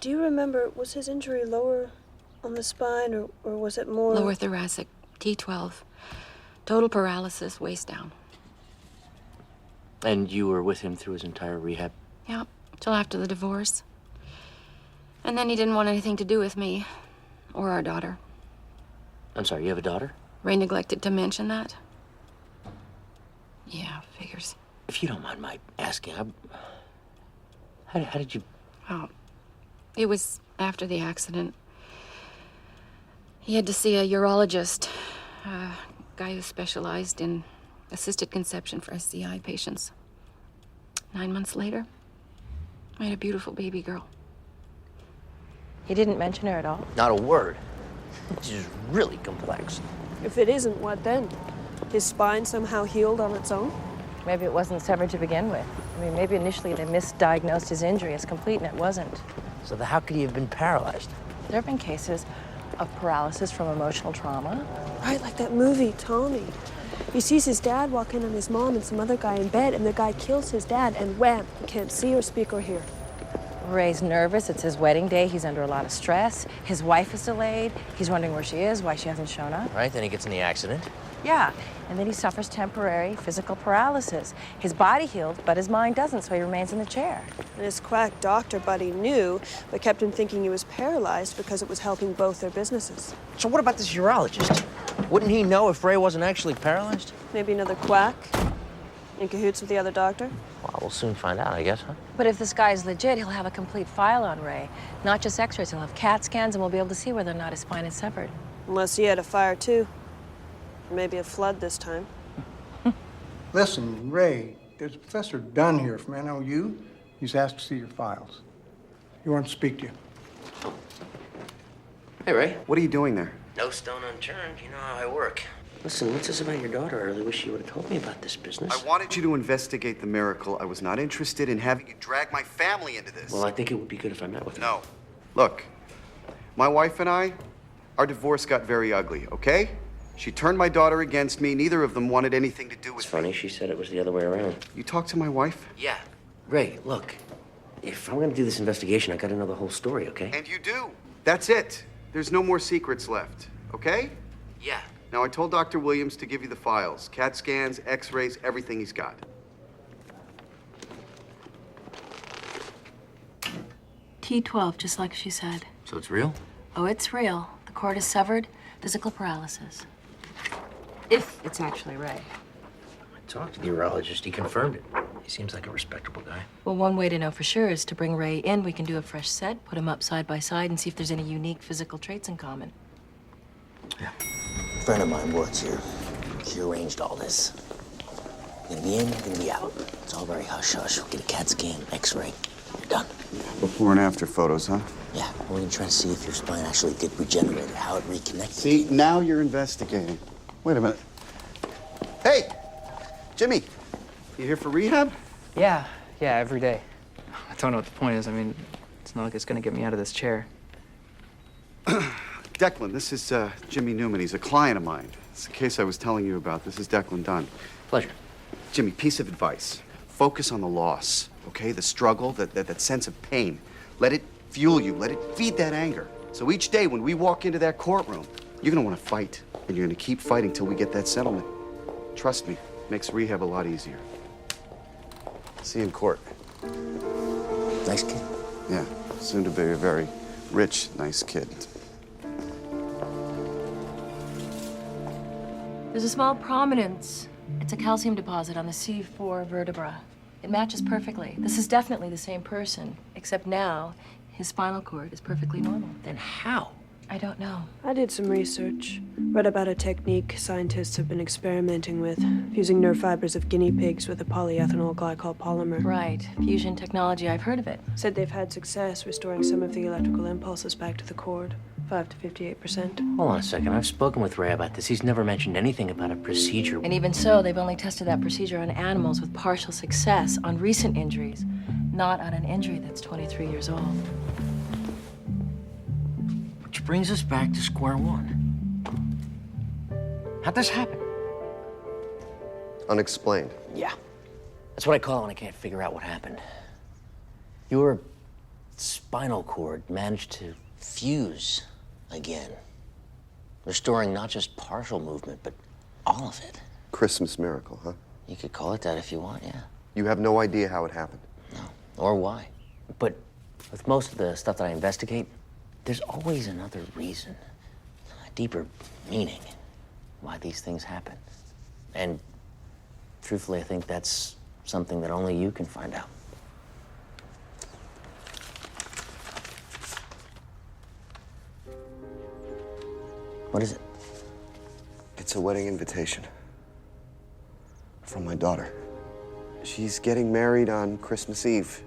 Do you remember, was his injury lower on the spine, or was it more... Lower thoracic, T12. Total paralysis, waist down. And you were with him through his entire rehab? Yeah, till after the divorce. And then he didn't want anything to do with me or our daughter. I'm sorry, you have a daughter? Ray neglected to mention that. Yeah, figures. If you don't mind my asking, how did you... Oh, it was after the accident. He had to see a urologist, a guy who specialized in assisted conception for SCI patients. 9 months later, I had a beautiful baby girl. He didn't mention her at all? Not a word. This is really complex. If it isn't, what then? His spine somehow healed on its own? Maybe it wasn't severed to begin with. I mean, maybe initially they misdiagnosed his injury as complete and it wasn't. So how could he have been paralyzed? There have been cases of paralysis from emotional trauma. Right, like that movie, Tommy. He sees his dad walk in on his mom and some other guy in bed, and the guy kills his dad, and wham, he can't see or speak or hear. Ray's nervous. It's his wedding day. He's under a lot of stress. His wife is delayed. He's wondering where she is, why she hasn't shown up. Right, then he gets in the accident. Yeah, and then he suffers temporary physical paralysis. His body healed, but his mind doesn't, so he remains in the chair. And his quack doctor buddy knew, but kept him thinking he was paralyzed because it was helping both their businesses. So what about this urologist? Wouldn't he know if Ray wasn't actually paralyzed? Maybe another quack? In cahoots with the other doctor? Well, we'll soon find out, I guess, huh? But if this guy is legit, he'll have a complete file on Ray. Not just x-rays, he'll have CAT scans, and we'll be able to see whether or not his spine is severed. Unless he had a fire, too. Or maybe a flood this time. Listen, Ray, there's Professor Dunn here from NOU. He's asked to see your files. He wants to speak to you. Hey, Ray. What are you doing there? No stone unturned. You know how I work. Listen, what's this about your daughter? I really wish you would have told me about this business. I wanted you to investigate the miracle. I was not interested in having you drag my family into this. Well, I think it would be good if I met with her. No. Look, my wife and I, our divorce got very ugly, okay? She turned my daughter against me. Neither of them wanted anything to do with It's funny, she said it was the other way around. You talked to my wife? Yeah. Ray, look, if I'm gonna do this investigation, I gotta know the whole story, okay? And you do. That's it. There's no more secrets left, okay? Yeah. Now, I told Dr. Williams to give you the files. CAT scans, x-rays, everything he's got. T12, just like she said. So it's real? Oh, it's real. The cord is severed, physical paralysis. If it's actually Ray. I talked to the urologist. He confirmed it. He seems like a respectable guy. Well, one way to know for sure is to bring Ray in. We can do a fresh set, put him up side by side, and see if there's any unique physical traits in common. Yeah. A friend of mine works here. He arranged all this. You're gonna be in, you're gonna be out. It's all very hush-hush. We'll get a CAT scan, x-ray. You're done. Before and after photos, huh? Yeah, we're gonna try to see if your spine actually did regenerate, how it reconnected. See, now you're investigating. Wait a minute. Hey, Jimmy, you here for rehab? Yeah, every day. I don't know what the point is. I mean, it's not like it's gonna get me out of this chair. Declan, this is Jimmy Newman. He's a client of mine. It's the case I was telling you about. This is Declan Dunn. Pleasure. Jimmy, piece of advice. Focus on the loss, okay? The struggle, that sense of pain. Let it fuel you. Let it feed that anger. So each day when we walk into that courtroom, you're gonna wanna fight. And you're gonna keep fighting till we get that settlement. Trust me, makes rehab a lot easier. See you in court. Nice kid. Yeah, soon to be a very rich, nice kid. There's a small prominence. It's a calcium deposit on the C4 vertebra. It matches perfectly. This is definitely the same person, except now his spinal cord is perfectly normal. Then how? I don't know. I did some research. Read about a technique scientists have been experimenting with, fusing nerve fibers of guinea pigs with a polyethanol glycol polymer. Right. Fusion technology, I've heard of it. Said they've had success restoring some of the electrical impulses back to the cord, 5 to 58%. Hold on a second. I've spoken with Ray about this. He's never mentioned anything about a procedure. And even so, they've only tested that procedure on animals with partial success on recent injuries, not on an injury that's 23 years old. Which brings us back to square one. How'd this happen? Unexplained. Yeah. That's what I call when I can't figure out what happened. You were spinal cord managed to fuse again, restoring not just partial movement, but all of it. Christmas miracle, huh? You could call it that if you want, yeah. You have no idea how it happened. No, or why. But with most of the stuff that I investigate, there's always another reason, a deeper meaning why these things happen. And truthfully, I think that's something that only you can find out. What is it? It's a wedding invitation from my daughter. She's getting married on Christmas Eve.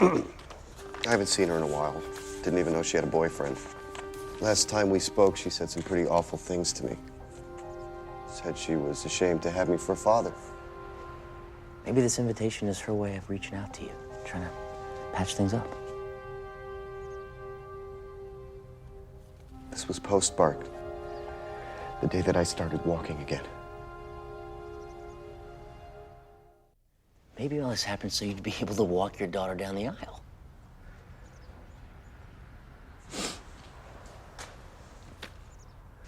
I haven't seen her in a while. Didn't even know she had a boyfriend. Last time we spoke, she said some pretty awful things to me. Said she was ashamed to have me for a father. Maybe this invitation is her way of reaching out to you, trying to patch things up. This was postmarked the day that I started walking again. Maybe all this happened so you'd be able to walk your daughter down the aisle.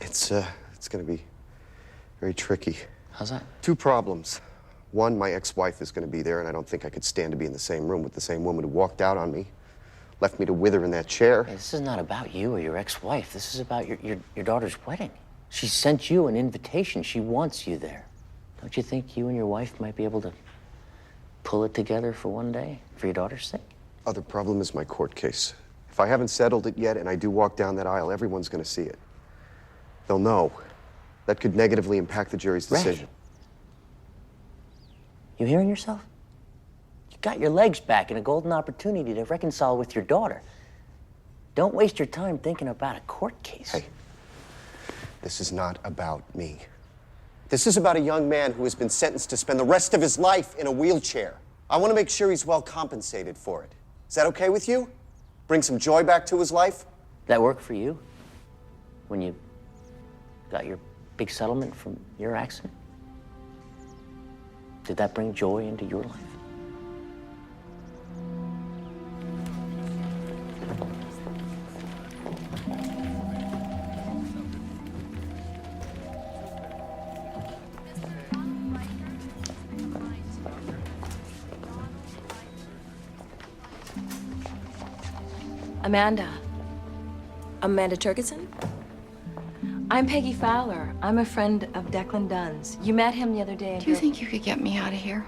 It's gonna be very tricky. How's that? Two problems. One, my ex-wife is gonna be there, and I don't think I could stand to be in the same room with the same woman who walked out on me, left me to wither in that chair. Hey, this is not about you or your ex-wife. This is about your daughter's wedding. She sent you an invitation. She wants you there. Don't you think you and your wife might be able to pull it together for one day, for your daughter's sake? Other problem is my court case. If I haven't settled it yet and I do walk down that aisle, everyone's gonna see it. They'll know. That could negatively impact the jury's decision. Ray, you hearing yourself? You got your legs back and a golden opportunity to reconcile with your daughter. Don't waste your time thinking about a court case. Hey, this is not about me. This is about a young man who has been sentenced to spend the rest of his life in a wheelchair. I want to make sure he's well compensated for it. Is that okay with you? Bring some joy back to his life? That work for you? When you got your big settlement from your accident? Did that bring joy into your life? Amanda Turgidson? I'm Peggy Fowler. I'm a friend of Declan Dunn's. You met him the other day. Do you think you could get me out of here?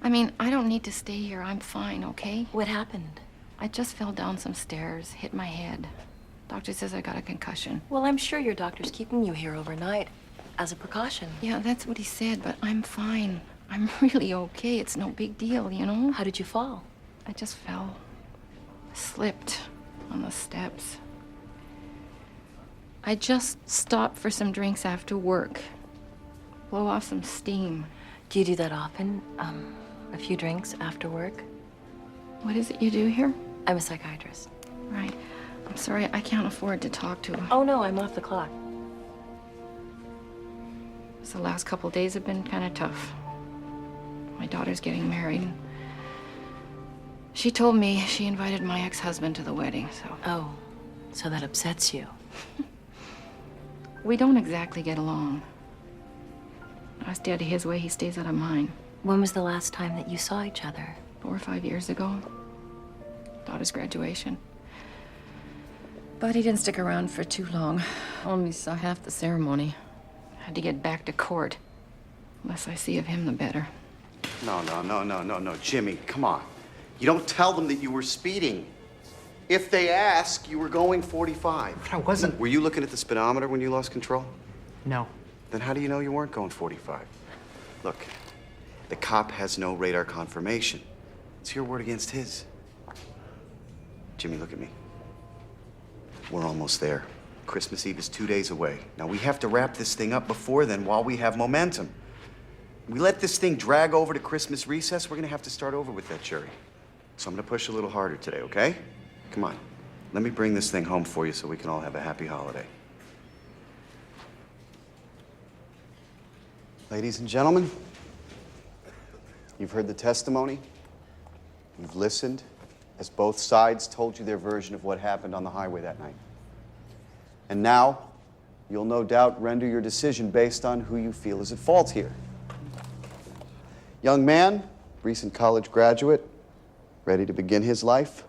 I mean, I don't need to stay here. I'm fine, okay? What happened? I just fell down some stairs, hit my head. Doctor says I got a concussion. Well, I'm sure your doctor's keeping you here overnight as a precaution. Yeah, that's what he said, but I'm fine. I'm really okay. It's no big deal, you know? How did you fall? I just fell. Slipped on the steps. I just stopped for some drinks after work. Blow off some steam. Do you do that often? A few drinks after work? What is it you do here? I'm a psychiatrist. Right. I'm sorry, I can't afford to talk to him. Oh, no, I'm off the clock. The last couple days have been kind of tough. My daughter's getting married. She told me she invited my ex-husband to the wedding, so... Oh, so that upsets you. We don't exactly get along. I stay out of his way, he stays out of mine. When was the last time that you saw each other? 4 or 5 years ago. Daughter's graduation. But he didn't stick around for too long. Only saw half the ceremony. Had to get back to court. Less I see of him, the better. No, Jimmy, come on. You don't tell them that you were speeding. If they ask, you were going 45. But I wasn't. Were you looking at the speedometer when you lost control? No. Then how do you know you weren't going 45? Look, the cop has no radar confirmation. It's your word against his. Jimmy, look at me. We're almost there. Christmas Eve is 2 days away. Now, we have to wrap this thing up before then while we have momentum. We let this thing drag over to Christmas recess, we're gonna have to start over with that jury. So I'm gonna push a little harder today, okay? Come on. Let me bring this thing home for you so we can all have a happy holiday. Ladies and gentlemen, you've heard the testimony. You've listened as both sides told you their version of what happened on the highway that night. And now, you'll no doubt render your decision based on who you feel is at fault here. Young man, recent college graduate, ready to begin his life?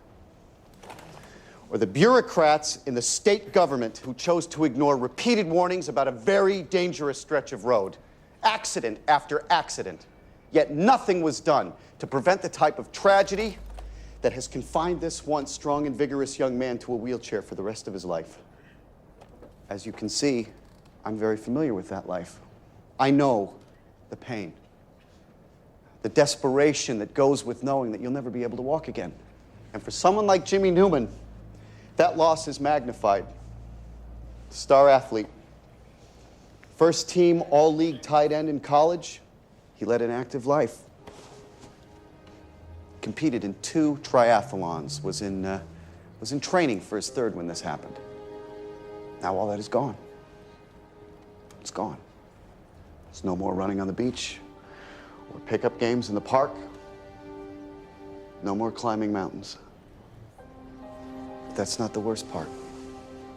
Or the bureaucrats in the state government who chose to ignore repeated warnings about a very dangerous stretch of road, accident after accident, yet nothing was done to prevent the type of tragedy that has confined this once strong and vigorous young man to a wheelchair for the rest of his life. As you can see, I'm very familiar with that life. I know the pain, the desperation that goes with knowing that you'll never be able to walk again. And for someone like Jimmy Newman, that loss is magnified. Star athlete, first team all-league tight end in college, he led an active life. Competed in 2 triathlons, was in training for his 3rd when this happened. Now all that is gone. It's gone. There's no more running on the beach or pickup games in the park. No more climbing mountains. But that's not the worst part.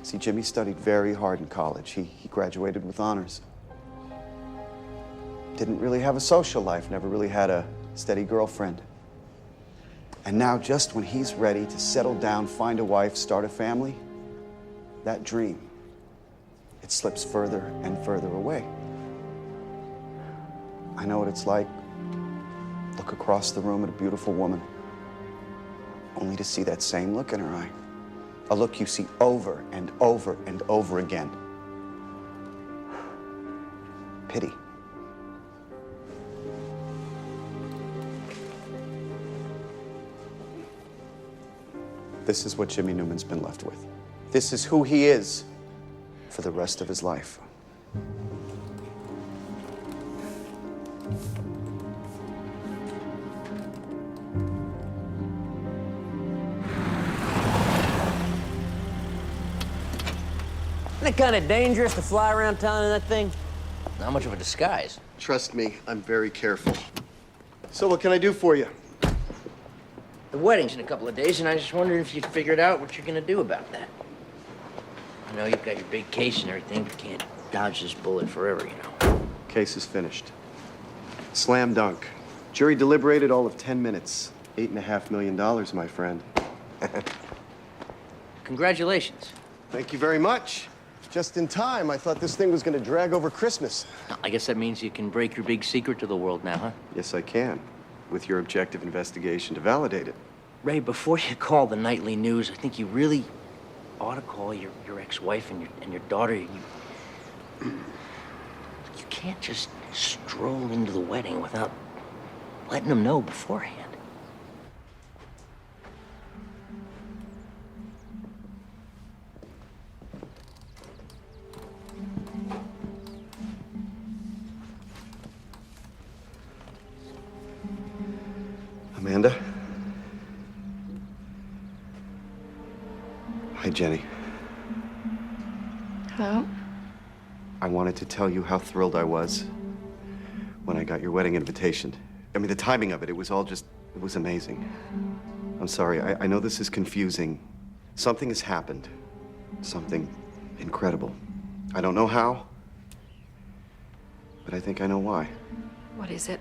See, Jimmy studied very hard in college. He graduated with honors. Didn't really have a social life, never really had a steady girlfriend. And now, just when he's ready to settle down, find a wife, start a family, that dream, it slips further and further away. I know what it's like. Look across the room at a beautiful woman, only to see that same look in her eye. A look you see over and over and over again. Pity. This is what Jimmy Newman's been left with. This is who he is for the rest of his life. Isn't it kind of dangerous to fly around town in that thing? Not much of a disguise. Trust me, I'm very careful. So what can I do for you? The wedding's in a couple of days, and I just wondered if you'd figured out what you're gonna do about that. I know you've got your big case and everything, but can't dodge this bullet forever, you know. Case is finished. Slam dunk. Jury deliberated all of 10 minutes. $8.5 million, my friend. Congratulations. Thank you very much. Just in time. I thought this thing was going to drag over Christmas. I guess that means you can break your big secret to the world now, huh? Yes, I can. With your objective investigation to validate it. Ray, before you call the nightly news, I think you really ought to call your ex-wife and your daughter. You can't just stroll into the wedding without letting them know beforehand. Amanda? Hi, Jenny. Hello? I wanted to tell you how thrilled I was when I got your wedding invitation. I mean, the timing of it, it was amazing. I'm sorry, I know this is confusing. Something has happened. Something incredible. I don't know how, but I think I know why. What is it?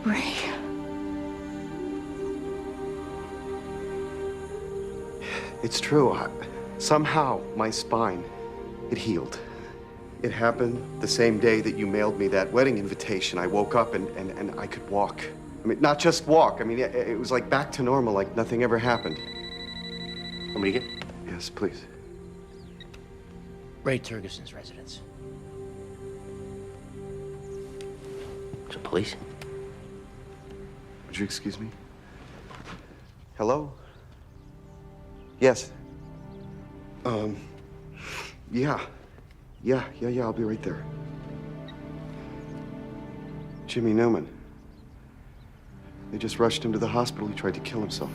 Ray. It's true. Somehow, my spine, it healed. It happened the same day that you mailed me that wedding invitation. I woke up and I could walk. I mean, not just walk. I mean, it was like back to normal, like nothing ever happened. Want me to get? Yes, please. Ray Turgeson's residence. So, police? Would you excuse me? Hello? Yes. Yeah, I'll be right there. Jimmy Newman. They just rushed him to the hospital. He tried to kill himself.